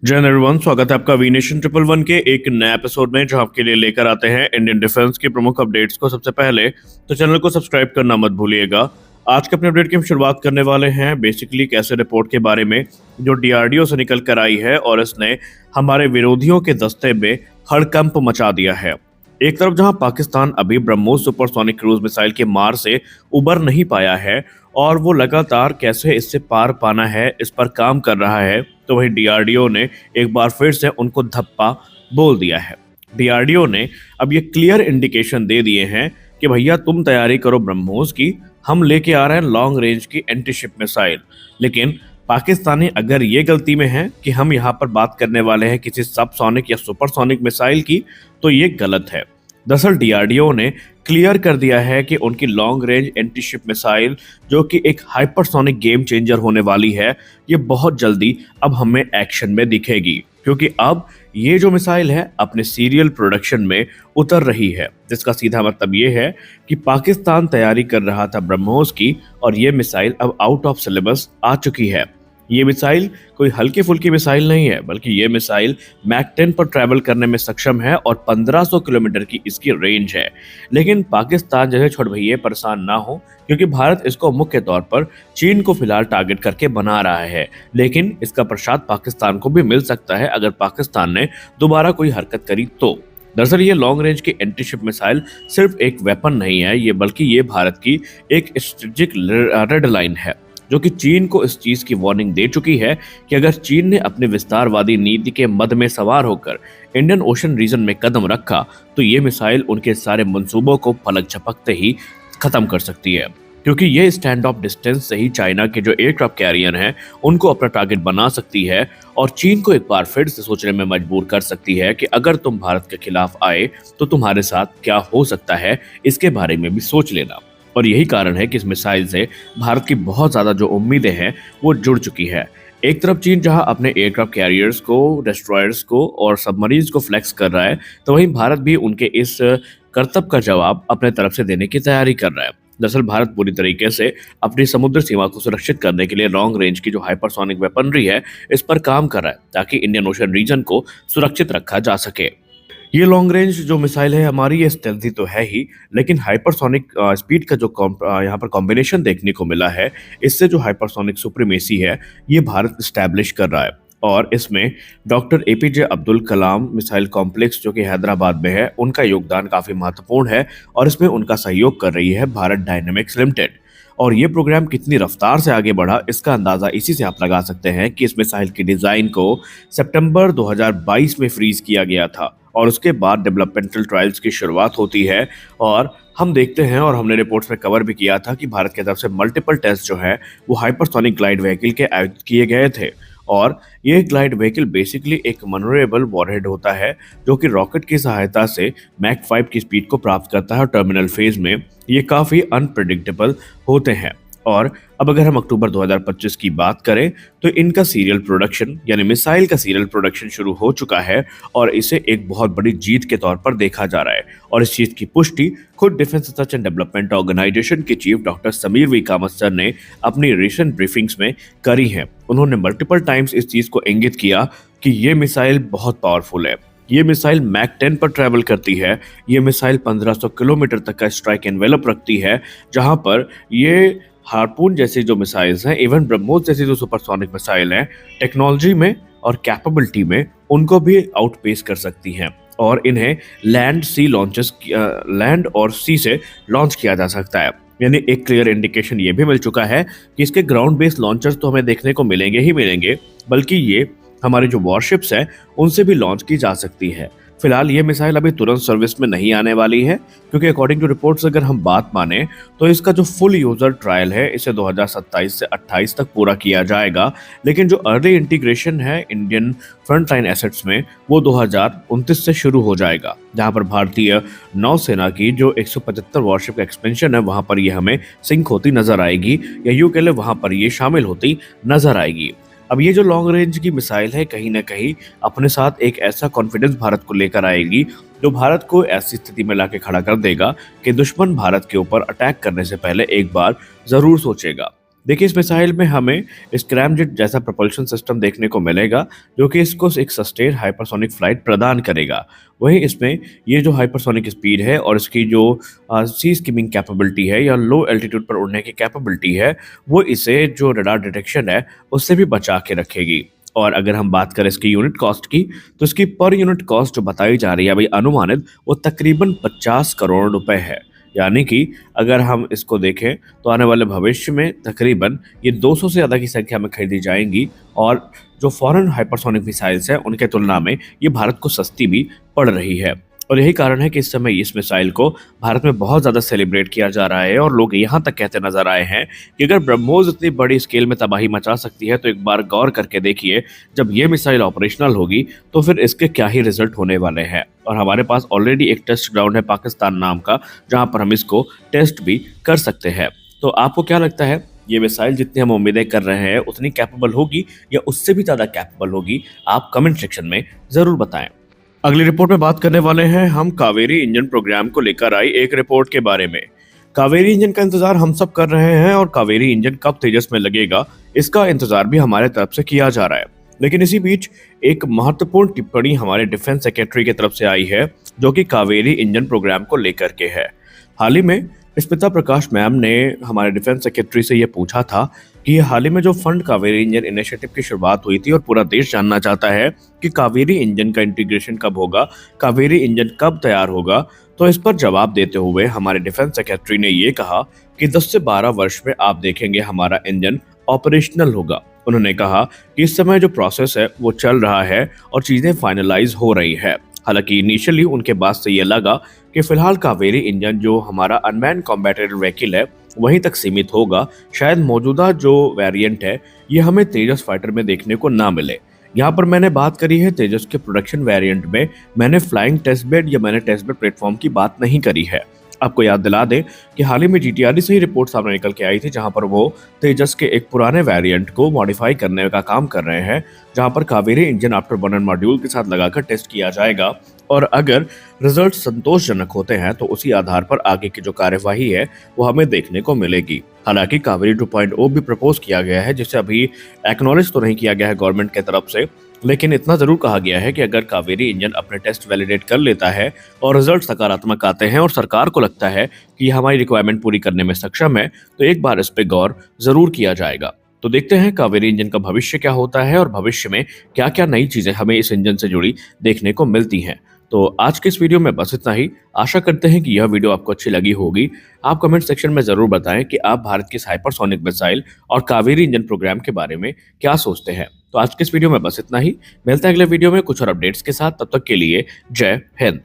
जय हिंद एवरीवन, स्वागत है आपका वी नेशन 111 के एक नए एपिसोड में, जो आपके लिए लेकर आते हैं इंडियन डिफेंस की प्रमुख अपडेट्स को। सबसे पहले तो चैनल को सब्सक्राइब करना मत भूलिएगा। आज के अपने अपडेट की हम शुरुआत करने वाले हैं बेसिकली एक ऐसे रिपोर्ट के बारे में जो डीआरडीओ से निकल कर आई है और इसने हमारे विरोधियों के दस्ते में हड़कंप मचा दिया है। एक तरफ जहां पाकिस्तान अभी ब्रह्मोस सुपरसोनिक क्रूज मिसाइल के मार से उबर नहीं पाया है और वो लगातार कैसे इससे पार पाना है इस पर काम कर रहा है, तो वही डीआरडीओ ने एक बार फिर से उनको धप्पा बोल दिया है। डीआरडीओ ने अब ये क्लियर इंडिकेशन दे दिए हैं कि भैया तुम तैयारी करो ब्रह्मोस की, हम लेके आ रहे हैं लॉन्ग रेंज की एंटी शिप मिसाइल। लेकिन पाकिस्तानी अगर ये गलती में है कि हम यहाँ पर बात करने वाले हैं किसी सबसोनिक या सुपरसोनिक मिसाइल की, तो ये गलत है। दरअसल डीआरडीओ ने क्लियर कर दिया है कि उनकी long range anti ship missile, जो कि एक हाइपरसोनिक गेम चेंजर होने वाली है, ये बहुत जल्दी अब हमें एक्शन में दिखेगी, क्योंकि अब ये जो मिसाइल है अपने सीरियल प्रोडक्शन में उतर रही है। जिसका सीधा मतलब ये है कि पाकिस्तान तैयारी कर रहा था ब्रह्मोस की और ये मिसाइल अब आउट ऑफ सिलेबस आ चुकी है। ये मिसाइल कोई हल्की फुल्की मिसाइल नहीं है, बल्कि ये मिसाइल मैक 10 पर ट्रैवल करने में सक्षम है और 1500 किलोमीटर की इसकी रेंज है। लेकिन पाकिस्तान जैसे छोट भैया परेशान ना हो, क्योंकि भारत इसको मुख्य तौर पर चीन को फिलहाल टारगेट करके बना रहा है। लेकिन इसका प्रसाद पाकिस्तान को भी मिल सकता है अगर पाकिस्तान ने दोबारा कोई हरकत करी तो। दरअसल ये लॉन्ग रेंज की एंटी शिप मिसाइल सिर्फ एक वेपन नहीं है, ये बल्कि ये भारत की एक स्ट्रेटेजिक रेड लाइन है, जो कि चीन को इस चीज की वार्निंग दे चुकी है कि अगर चीन ने अपने विस्तारवादी नीति के मद में सवार होकर इंडियन ओशन रीजन में कदम रखा तो ये मिसाइल उनके सारे मंसूबों को पलक झपकते ही खत्म कर सकती है। क्योंकि ये स्टैंड ऑफ डिस्टेंस से ही चाइना के जो एयरक्राफ्ट कैरियर हैं उनको अपना टारगेट बना सकती है और चीन को एक बार फिर से सोचने में मजबूर कर सकती है कि अगर तुम भारत के खिलाफ आए तो तुम्हारे साथ क्या हो सकता है, इसके बारे में भी सोच लेना। और यही कारण है कि इस मिसाइल से भारत की बहुत ज़्यादा जो उम्मीदें हैं वो जुड़ चुकी है। एक तरफ चीन जहां अपने एयरक्राफ्ट कैरियर्स को, डिस्ट्रॉयर्स को और सबमरीन्स को फ्लेक्स कर रहा है, तो वहीं भारत भी उनके इस करतब का जवाब अपने तरफ से देने की तैयारी कर रहा है। दरअसल भारत पूरी तरीके से अपनी समुद्र सीमा को सुरक्षित करने के लिए लॉन्ग रेंज की जो हाइपरसोनिक वेपनरी है इस पर काम कर रहा है, ताकि इंडियन ओशन रीजन को सुरक्षित रखा जा सके। ये लॉन्ग रेंज जो मिसाइल है हमारी, ये स्टेल्थी तो है ही, लेकिन हाइपरसोनिक स्पीड का जो यहाँ पर कॉम्बिनेशन देखने को मिला है, इससे जो हाइपरसोनिक सुप्रीमेसी है ये भारत स्टैब्लिश कर रहा है। और इसमें doctor APJ Abdul Kalam missile complex जो कि हैदराबाद में है, उनका योगदान काफ़ी महत्वपूर्ण है और इसमें उनका सहयोग कर रही है भारत डायनेमिक्स लिमिटेड। और ये प्रोग्राम कितनी रफ्तार से आगे बढ़ा इसका अंदाज़ा इसी से आप लगा सकते हैं कि इस मिसाइल की डिज़ाइन को सितंबर 2022 में फ्रीज किया गया था और उसके बाद डेवलपमेंटल ट्रायल्स की शुरुआत होती है। और हम देखते हैं और हमने रिपोर्ट्स में कवर भी किया था कि भारत की तरफ से मल्टीपल टेस्ट जो है वो हाइपरसोनिक ग्लाइड व्हीकल के आयोजित किए गए थे। और ये ग्लाइड व्हीकल बेसिकली एक मनोरेबल वॉरहेड होता है जो कि रॉकेट की सहायता से मैक 5 की स्पीड को प्राप्त करता है और टर्मिनल फेज में ये काफ़ी अनप्रिडिक्टेबल होते हैं। और अब अगर हम अक्टूबर 2025 की बात करें तो इनका सीरियल प्रोडक्शन यानी मिसाइल का सीरियल प्रोडक्शन शुरू हो चुका है और इसे एक बहुत बड़ी जीत के तौर पर देखा जा रहा है। और इस चीज की पुष्टि खुद defence research and development organisation के chief doctor Sameer V Kamat sir ने अपनी रिसेंट ब्रीफिंग्स में करी है। उन्होंने मल्टीपल टाइम्स इस चीज को इंगित किया कि ये मिसाइल बहुत पावरफुल है, ये मिसाइल मैक 10 पर ट्रैवल करती है, ये मिसाइल 1500 किलोमीटर तक का स्ट्राइक एनवेलप रखती है, जहां पर ये हार्पून जैसी जो मिसाइल्स हैं, इवन ब्रह्मोस जैसी जो सुपरसोनिक मिसाइल हैं, टेक्नोलॉजी में और कैपेबिलिटी में उनको भी आउटपेस कर सकती हैं और इन्हें लैंड और सी से लॉन्च किया जा सकता है। यानी एक क्लियर इंडिकेशन ये भी मिल चुका है कि इसके ग्राउंड बेस्ड लॉन्चर्स तो हमें देखने को मिलेंगे ही मिलेंगे, बल्कि ये हमारे जो वॉरशिप्स हैं उनसे भी लॉन्च की जा सकती है। फिलहाल ये मिसाइल अभी तुरंत सर्विस में नहीं आने वाली है, क्योंकि अकॉर्डिंग टू रिपोर्ट्स अगर हम बात माने तो इसका जो फुल यूजर ट्रायल है इसे 2027 से 28 तक पूरा किया जाएगा। लेकिन जो अर्ली इंटीग्रेशन है इंडियन फ्रंटलाइन एसेट्स में वो 2029 से शुरू हो जाएगा, जहां पर भारतीय नौसेना की जो 175 वॉरशिप का एक्सपेंशन है वहां पर ये हमें सिंक होती नजर आएगी, या यूं कह ले वहां पर ये शामिल होती नजर आएगी। अब ये जो लॉन्ग रेंज की मिसाइल है कहीं ना कहीं अपने साथ एक ऐसा कॉन्फिडेंस भारत को लेकर आएगी जो भारत को ऐसी स्थिति में लाके खड़ा कर देगा कि दुश्मन भारत के ऊपर अटैक करने से पहले एक बार जरूर सोचेगा। देखिए, इस मिसाइल में हमें स्क्रैमजेट जैसा propulsion सिस्टम देखने को मिलेगा, जो कि इसको एक सस्टेन हाइपरसोनिक फ्लाइट प्रदान करेगा। वहीं इसमें ये जो हाइपरसोनिक स्पीड है और इसकी जो सी स्किमिंग कैपेबिलिटी है या लो एल्टीट्यूड पर उड़ने की कैपेबिलिटी है, वो इसे जो रडार डिटेक्शन है, उससे भी बचा के रखेगी। और अगर हम बात करें इसकी यूनिट कॉस्ट की, तो इसकी पर यूनिट कॉस्ट जो बताई जा रही है भाई अनुमानित, वो तकरीबन 50 करोड़ रुपए है। यानी कि अगर हम इसको देखें तो आने वाले भविष्य में तकरीबन ये 200 से ज़्यादा की संख्या में खरीदी जाएंगी और जो फॉरेन हाइपरसोनिक मिसाइल्स हैं उनके तुलना में ये भारत को सस्ती भी पड़ रही है। और यही कारण है कि इस समय इस मिसाइल को भारत में बहुत ज़्यादा सेलिब्रेट किया जा रहा है और लोग यहाँ तक कहते नजर आए हैं कि अगर ब्रह्मोस इतनी बड़ी स्केल में तबाही मचा सकती है तो एक बार गौर करके देखिए, जब ये मिसाइल ऑपरेशनल होगी तो फिर इसके क्या ही रिजल्ट होने वाले हैं। और हमारे पास ऑलरेडी एक टेस्ट ग्राउंड है पाकिस्तान नाम का, जहाँ पर हम इसको टेस्ट भी कर सकते हैं। तो आपको क्या लगता है, ये मिसाइल जितनी हम उम्मीदें कर रहे हैं उतनी कैपेबल होगी या उससे भी ज़्यादा कैपेबल होगी? आप कमेंट सेक्शन में ज़रूर बताएं। अगली रिपोर्ट में बात करने वाले हैं हम कावेरी इंजन प्रोग्राम को लेकर आई एक रिपोर्ट के बारे में। कावेरी इंजन का इंतजार हम सब कर रहे हैं और कावेरी इंजन कब तेजस में लगेगा, इसका इंतजार भी हमारे तरफ से किया जा रहा है। लेकिन इसी बीच एक महत्वपूर्ण टिप्पणी हमारे डिफेंस सेक्रेटरी की तरफ से आई है, जो कि कावेरी इंजन प्रोग्राम को लेकर के है। हाल ही में स्मिता प्रकाश मैम ने हमारे डिफेंस सेक्रेटरी से ये पूछा था कि हाल ही में जो फंड कावेरी इंजन इनिशिएटिव की शुरुआत हुई थी और पूरा देश जानना चाहता है कि कावेरी इंजन का इंटीग्रेशन कब होगा, कावेरी इंजन कब तैयार होगा, तो इस पर जवाब देते हुए हमारे डिफेंस सेक्रेटरी ने ये कहा कि 10 से 12 वर्ष में आप देखेंगे हमारा इंजन ऑपरेशनल होगा। उन्होंने कहा कि इस समय जो प्रोसेस है वो चल रहा है और चीज़ें फाइनलाइज हो रही है। हालांकि इनिशियली उनके बात से ये लगा कि फिलहाल कावेरी इंजन जो हमारा अनमैन कॉम्बैटेड व्हीकल है वहीं तक सीमित होगा। शायद मौजूदा जो वेरिएंट है ये हमें तेजस फाइटर में देखने को ना मिले। यहाँ पर मैंने बात करी है तेजस के प्रोडक्शन वेरिएंट में, मैंने फ्लाइंग टेस्ट बेड या मैंने टेस्ट बेड प्लेटफॉर्म की बात नहीं करी है। आपको याद दिला दें कि हाल ही में जीटीआरई से ही रिपोर्ट सामने निकल के आई थी, जहां पर वो तेजस के एक पुराने वेरिएंट को मॉडिफाई करने का काम कर रहे हैं, जहां पर Kaveri engine after burner module के साथ लगाकर टेस्ट किया जाएगा और अगर रिजल्ट संतोषजनक होते हैं तो उसी आधार पर आगे की जो कार्यवाही है वो हमें देखने को मिलेगी। हालांकि कावेरी 2.0 भी प्रपोज किया गया है, जिसे अभी एक्नॉलेज तो नहीं किया गया है गवर्नमेंट की तरफ से, लेकिन इतना जरूर कहा गया है कि अगर कावेरी इंजन अपने टेस्ट वैलिडेट कर लेता है और रिजल्ट सकारात्मक आते हैं और सरकार को लगता है कि ये हमारी रिक्वायरमेंट पूरी करने में सक्षम है, तो एक बार इस पे गौर जरूर किया जाएगा। तो देखते हैं कावेरी इंजन का भविष्य क्या होता है और भविष्य में क्या क्या नई चीजें हमें इस इंजन से जुड़ी देखने को मिलती हैं। तो आज के इस वीडियो में बस इतना ही। आशा करते हैं कि यह वीडियो आपको अच्छी लगी होगी। आप कमेंट सेक्शन में जरूर बताएं कि आप भारत की हाइपरसोनिक मिसाइल और कावेरी इंजन प्रोग्राम के बारे में क्या सोचते हैं। तो आज के इस वीडियो में बस इतना ही। मिलते हैं अगले वीडियो में कुछ और अपडेट्स के साथ। तब तक के लिए जय हिंद।